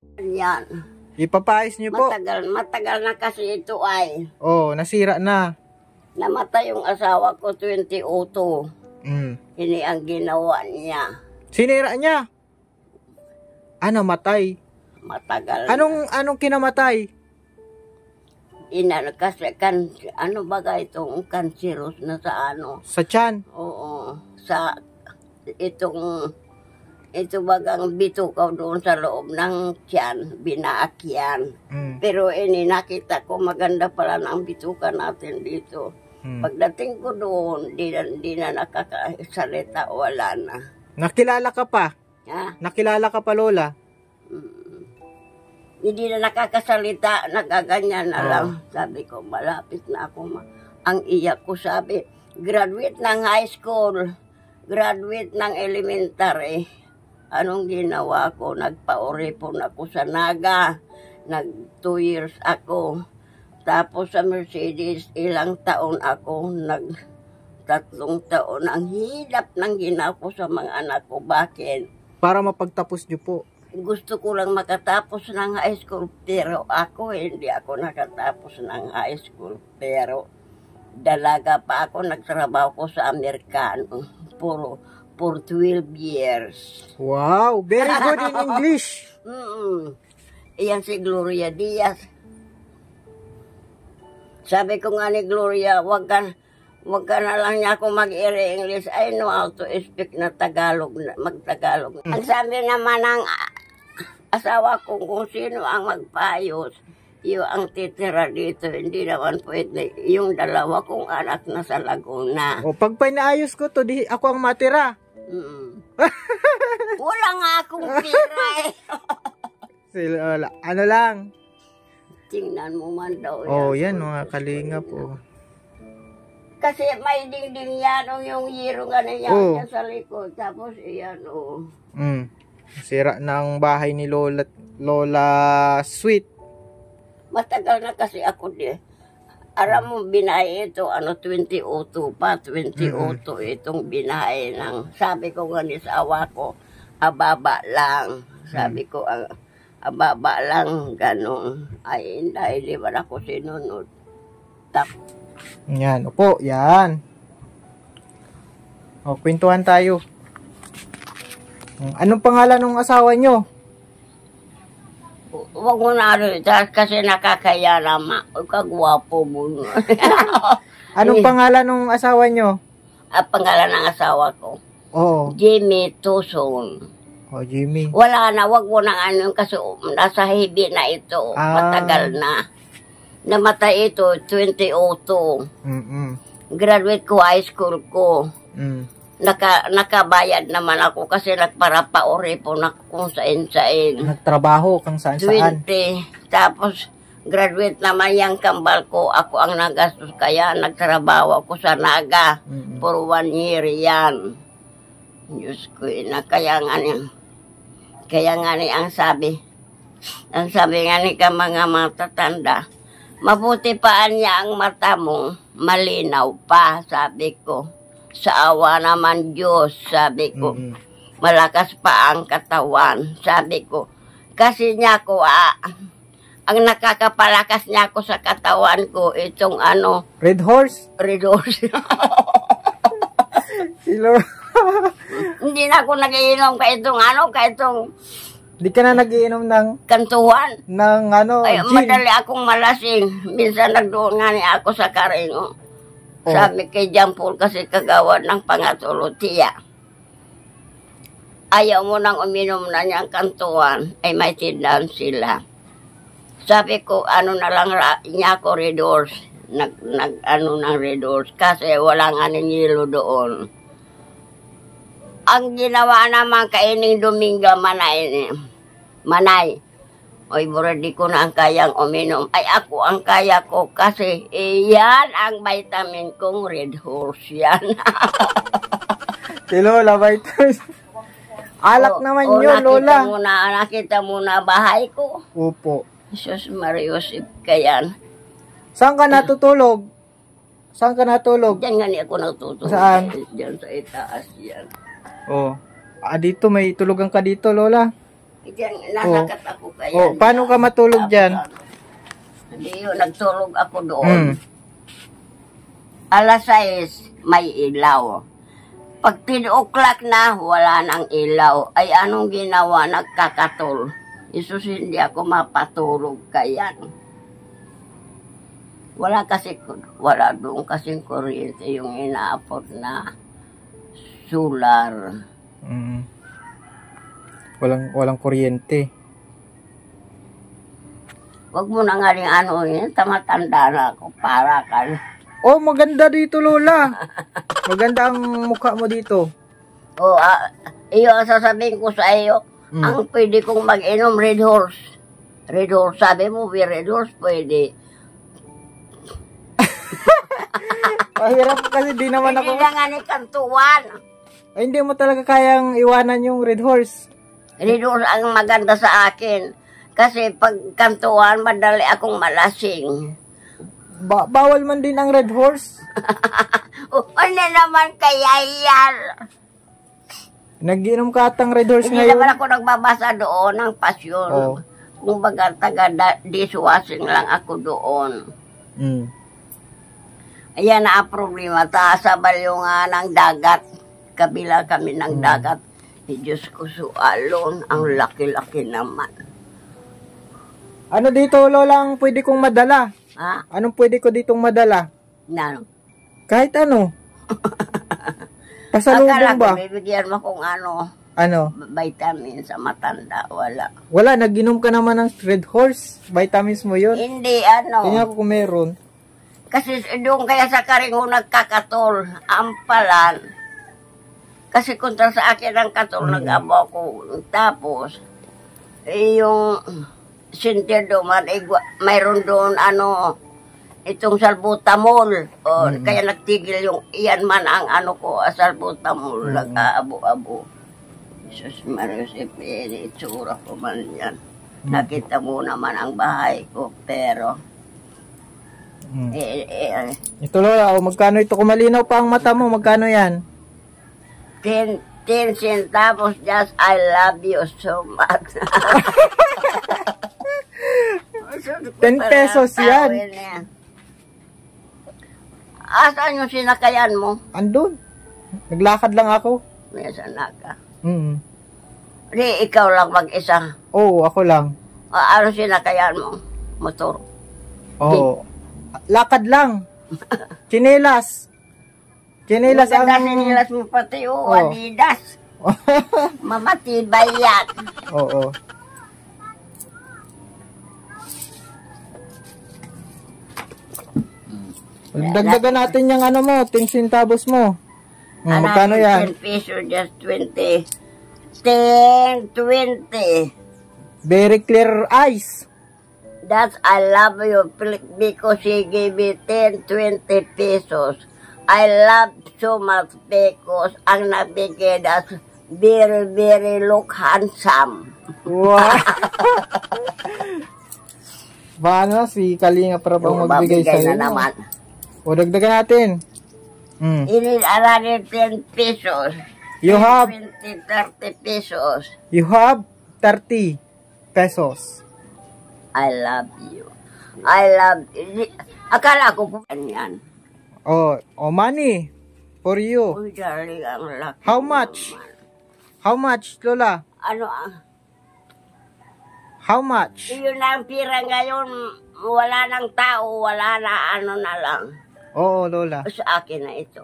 Yan. Ipapais niyo po. Matagal na kasi ito ay. Oh, nasira na. Namatay yung asawa ko 2002. Ini ang ginawa niya. Sinira niya? Ano, matay? Matagal. Anong kinamatay? Kasi ano baga itong kanseros na sa ano? Sa tiyan? Oo. Sa ito bagang bitukaw doon sa loob ng tiyan, binaakyan. Pero nakita ko maganda pala ng bituka natin dito. Pagdating ko doon, di na nakakasalita, wala na. Nakilala ka pa? Ha? Nakilala ka pa, Lola? Hindi na nakakasalita, nagaganyan na lang. Sabi ko, malapit na ako. Ang iyak ko, sabi, graduate ng high school, graduate ng elementary. Anong ginawa ko? Nagpa-oripon ako sa Naga. 2 years ako. Tapos sa Mercedes, ilang taon ako. 3 taon. Ang hirap ng ginawa ko sa mga anak ko. Bakit? Para mapagtapos niyo po. Gusto ko lang makatapos ng high school, pero ako hindi ako nakatapos ng high school. Pero dalaga pa ako, nagtrabaho ko sa Amerikano for 12 years. Wow, very good in English. Iyan si Gloria Diaz. Sabi ko nga ni Gloria, wag ka na lang niya ako mag-English. I know how to speak na Tagalog, mag-Tagalog. Ang sabi naman ng asawa ko kung sino ang magpayos, yung ang titira dito, hindi naman pwede. Yung 2 kong anak na sa Laguna. O, pag pinaayos ko to, di ako ang matira. Wala nga akong tira eh. Lola, ano lang? Tingnan mo man daw yan. Oh, yan mga kalinga po. Kasi may dingding yan, yung yero nga na yan sa likod. Tapos yan, Sira na ang bahay ni Lola Sweet. Matagal na kasi ako di. Alam mo, binahe ito, 2002 pa, 2002 itong binahe ng, sabi ko nga ni sa awa ko, ababa lang. Sabi ko, ababa lang, ganun. Ay, hindi ba ako sinunod. Yan, opo, yan. O, kwentuhan tayo. Anong pangalan ng asawa nyo? Huwag mo na rin, kasi nakakaya naman. Kagwapo mo. Anong pangalan ng asawa nyo? Pangalan ng asawa ko? Oo. Jimmy Tuson. Oh, Jimmy. Wala na, wag mo na kasi nasa hibi na ito. Matagal na. Namatay ito, 2002. Graduate ko, high school ko. Nakabayad naman ako kasi nagparapaoripon ako kung saan-saan. Nagtrabaho kang saan-saan. 20. Tapos, graduate naman yung kambal ko. Ako ang nagastos. Kaya nagtrabaho ako sa Naga. For 1 year yan. Diyos ko, kaya nga ni ang sabi nga ni ka mga matatanda, mabuti pa niya ang mata mo, malinaw pa, sabi ko. Sa awa naman Diyos, sabi ko. Malakas pa ang katawan, sabi ko. Kasi niya ko, ang nakakapalakas niya ko sa katawan ko, itong Red Horse? Red Horse. Hindi na ako nagiinom kaitong Di ka na nagiinom ng kantuhan. Ng Ay, gin. madali akong malasing. Minsan nagdoon nga ni ako sa Karingo. Sabi kay Jampol kasi kagawad ng pangatulutiya. Ayaw mo nang uminom na niyang kantuhan, ay may tindahan sila. Sabi ko, na lang niya ako Red Horse. Ng Red Horse kasi wala nga niyelo doon. Ang ginawa naman kaining Domingo Manay. Oy, di ko na ang kayang uminom. Ay, ako ang kaya ko kasi iyan ang vitamin kong Red Horse yan. Si Lola, vitamin. Alak naman yun, Lola. Nakita mo na bahay ko. Opo. Jesus Mariosip ka yan. Saan ka natutulog? Saan ka natulog? Diyan nga niya ako natutulog. Saan? Diyan sa itaas yan. Oh. Dito may tulugan ka dito, Lola. Diyan, nanakat ako kaya. Oh, paano ka matulog dyan? Hindi yun, nagtulog ako doon. Alas 6, may ilaw. Pag 10 o'clock na, wala nang ilaw. Ay, anong ginawa? Nagkakatol. Isus, hindi ako mapatulog kaya. Wala doon kasing kuryente yung inaapot na solar. Walang kuryente. Wag mo na nga rin ano yun, tamatanda na ako, para ka. Oh, maganda dito, Lola. Maganda ang mukha mo dito. Oh, iyo ang sasabihin ko sa iyo, ang pwede kong mag-inom, Red Horse. Red Horse, sabi mo, Red Horse, pwede. Mahirap kasi di naman ako. Hindi na nga ni kantuan. Ay, hindi mo talaga kayang iwanan yung Red Horse. Red Horse ang maganda sa akin. Kasi pag kantuan, madali akong malasing. Bawal man din ang Red Horse. Ano naman kaya yan? Nag-inom ka atang Red Horse Hindi ngayon. naman ako nagbabasa doon ng pasyon. Oh. Kung baga taga-dishwashing lang ako doon. Ayan na ang problema. Taasabal yung ng dagat. Kabila kami ng dagat. Diyos ko, sualon. Ang laki-laki naman. Ano dito, Lola, ang pwede kong madala? Ha? Anong pwede ko ditong madala? Ano? Kahit ano. Pasalubong Akala ba? ko, bibigyan mo kung ano, Ano? vitamin sa matanda. Wala. Wala, nag-inom ka naman ng Red Horse. Vitamins mo yun. Hindi, ano. Tingnan ko kung meron. Kasi doon kaya sa karingo nagkakatol. Ampalan. Kasi kontra sa akin ang katol, nag-abo ako. Tapos, yung sentido man, mayroon doon, ano, itong salbutamol. O, kaya nagtigil yung, iyan man ang ano ko, salbutamol, nag-aabo-abo. Jesus Marius, itsura ko man yan. Nakita mo naman ang bahay ko, pero, Ito, Lola, magkano ito? Kung malinaw pa ang mata mo, magkano yan? 10 centavos, just I love you so much. 10 pesos yan. Asan yung sinakayan mo? Andun. Naglakad lang ako. May sanaka. Mm. Ikaw lang mag-isa. Oo, ako lang. Ano sinakayan mo? Motor. Oo. Lakad lang. Chinelas. Chinelas ang... Maganda sinilas mo pati, Adidas. Mamatibay yan. Oo. Dagdagan natin yung ano mo, 10 centavos mo. Magkano yan? 10 pesos, just 20. 10, 20. Very clear eyes. That's I love you because she gave me 10, 20 pesos. I love so much because ang nabigay that's very, very look handsome. Wow. Paano si Kalinga para bang magbigay sa'yo? Na naman. O, dagdagan natin. It is another 10 pesos. You 10, have... 20, 30 pesos. You have 30 pesos. I love you. I love you. Akala ko po yan. Oh, money for you. Uy, darling, ang laki. How much? How much, Lola? Ano How much? Yun ang pira ngayon. Wala nang tao. Wala na ano na lang. Oo, Lola. Sa akin na ito.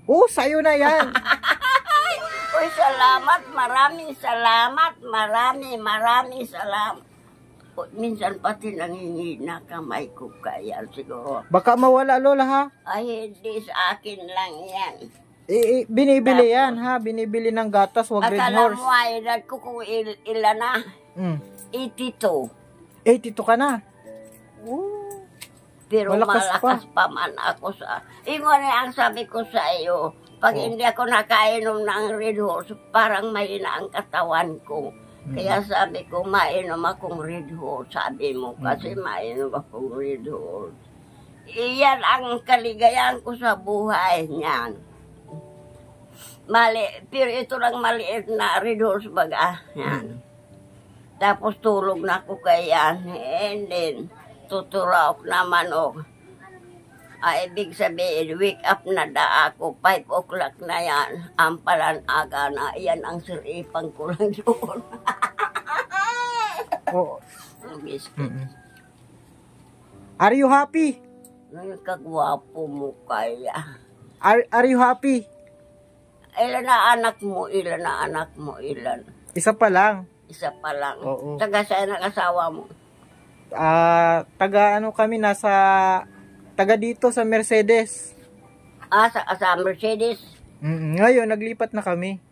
Oh, sa'yo na yan. Uy, salamat. Maraming salamat. Maraming salamat. Minsan pati nangingina kamay ko kaya siguro. Baka mawala, Lola, ha? Ay, hindi sa akin lang yan. Binibili yan, ha? Binibili ng gatas, wag Red Akala Horse. mo ay edad ko kung ilan na. 82. 82 ka na. Pero Malakas malakas pa man ako sa... Ingon ang sabi ko sa iyo, pag hindi ako nakainom ng Red Horse, parang mahina ang katawan ko. Kaya sabi ko, mainom akong Red Horse. Sabi mo, kasi mainom akong Red Horse. Iyan ang kaligayahan ko sa buhay niyan. Pero ito lang maliit na Red Horse baga. Yan. Tapos tulog na ako kayan. And then, tuturaok naman ako. Ibig sabihin, wake up na da ako. 5 o'clock na yan. Ampalan aga na. Yan ang siripang ko lang doon. Oh. Are you happy? Kagwapo mo kaya. Are you happy? Ilan na anak mo? Ilan na anak mo? Ilan? Isa pa lang. Isa pa lang. Oo. Taga saan ang asawa mo? Taga ano kami, taga dito sa Mercedes. Sa Mercedes? Ngayon, naglipat na kami.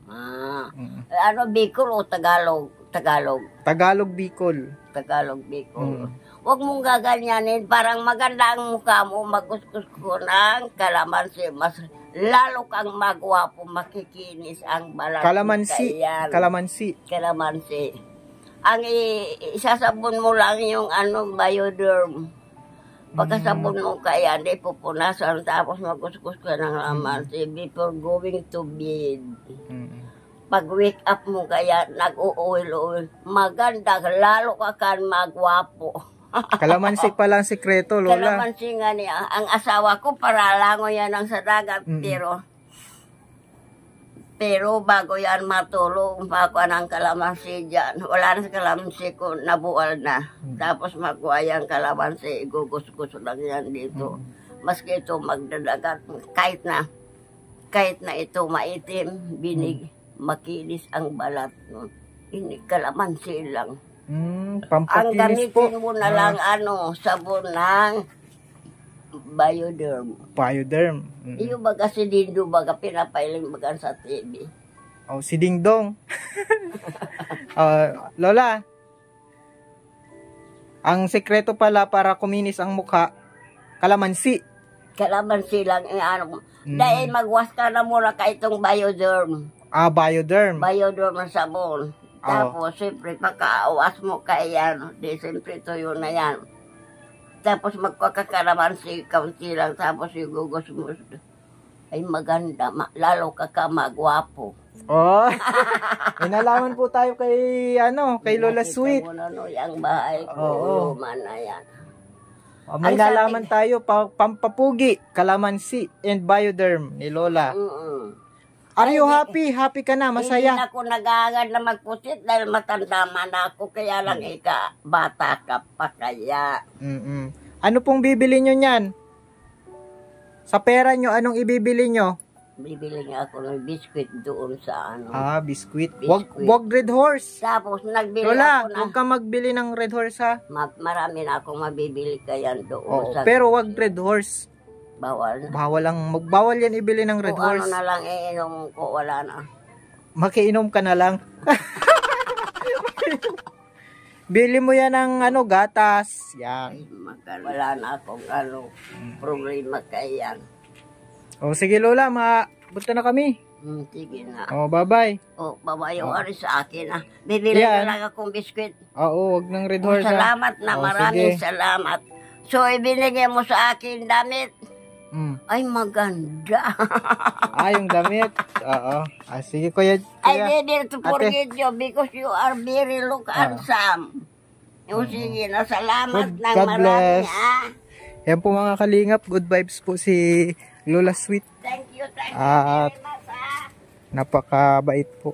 Ano, Bicol o Tagalog? Tagalog, Bicol. Tagalog, Bicol. Huwag mong gaganyanin. Parang maganda ang mukha mo. Magkuskus ko ng kalamansi. Mas lalo kang magwapo. Makikinis ang balat. Kalamansi. Ang isasabon mo lang yung Bioderm. Pagkasabon mo kaya, di pupunasan. Tapos magkuskus ka ng kalamansi before going to bed. Pag wake up mo kaya, nag-uoil-oil. Maganda, lalo ka kan magwapo. Kalamansi palang sikreto, Lola. Kalamansi nga niya. Ang asawa ko, paralango yan ang sa dagat. Pero bago yan matulog, makuha ng kalamansi dyan. Wala na sa kalamansi ko, nabual na. Tapos makuha yung kalamansi, igugos-gus lang yan dito. Maski ito magdadagat, kahit na ito maitim, makinis ang balat. Ini kalamansi lang. Ang Pampakinis po. gamitin mo na lang sabon ng Bioderm. Bioderm. Iyo baga si Dindo baga pinapailing baga sa TV. Oh, si Dingdong. Lola, ang sekreto pala para kuminis ang mukha, kalamansi. Kalamansi lang dahil magwas ka na muna ka itong Bioderm. Bioderm. Bioderm na sabon. Tapos, siyempre, pagkaawas mo kaya, siyempre, tuyo na yan. Tapos, magkakalamansi, kaunti lang, tapos, igugos mo. Ay, maganda, lalo ka magwapo. May nalaman po tayo kay Lola Sweet. Yung bahay ko, luma na yan. May nalaman tayo, pampapugi, kalamansi, and Bioderm ni Lola. Are you happy? Happy ka na? Masaya? Hindi ako nag-aagad na magpusit dahil matanda man ako. Kaya lang bata ka pa kaya. Ano pong bibili nyo niyan? Sa pera nyo, anong ibibili nyo? Bibili nga ako ng biskuit doon sa Biskuit. Wag Red Horse. Tapos nagbili Lola, ako na. huwag ka magbili ng Red Horse ha. Marami na akong mabibili kaya doon. Pero wag Red Horse. Bawal. Bawal yan ibili ng Red Horse. Ano na lang iinom ko, wala na. Makiinom ka na lang. Bili mo yan ng gatas. Yan. Wala na akong problema kaya yan. Sige Lola, punta na kami. Sige na. Bye-bye. Babayo sa akin Bibili na lang akong biskuit. Wag ng Red Horse. Salamat na, maraming salamat. So, ibinigay mo sa akin damit. Ay, maganda. Yung damit. Sige, kuya. I didn't forget you because you are very look handsome. Sige na, salamat ng God marami. bless. Yan po mga kalingap. Good vibes po si Lola Sweet. Thank you very much. Napakabait po.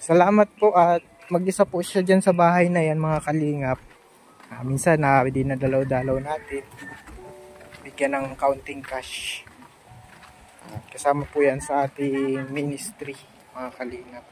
Salamat po at mag-isa po siya dyan sa bahay na yan mga kalingap. Minsan dinadalaw-dalaw natin. Bigyan ng counting cash. Kasama po yan sa ating ministry, mga kalingap.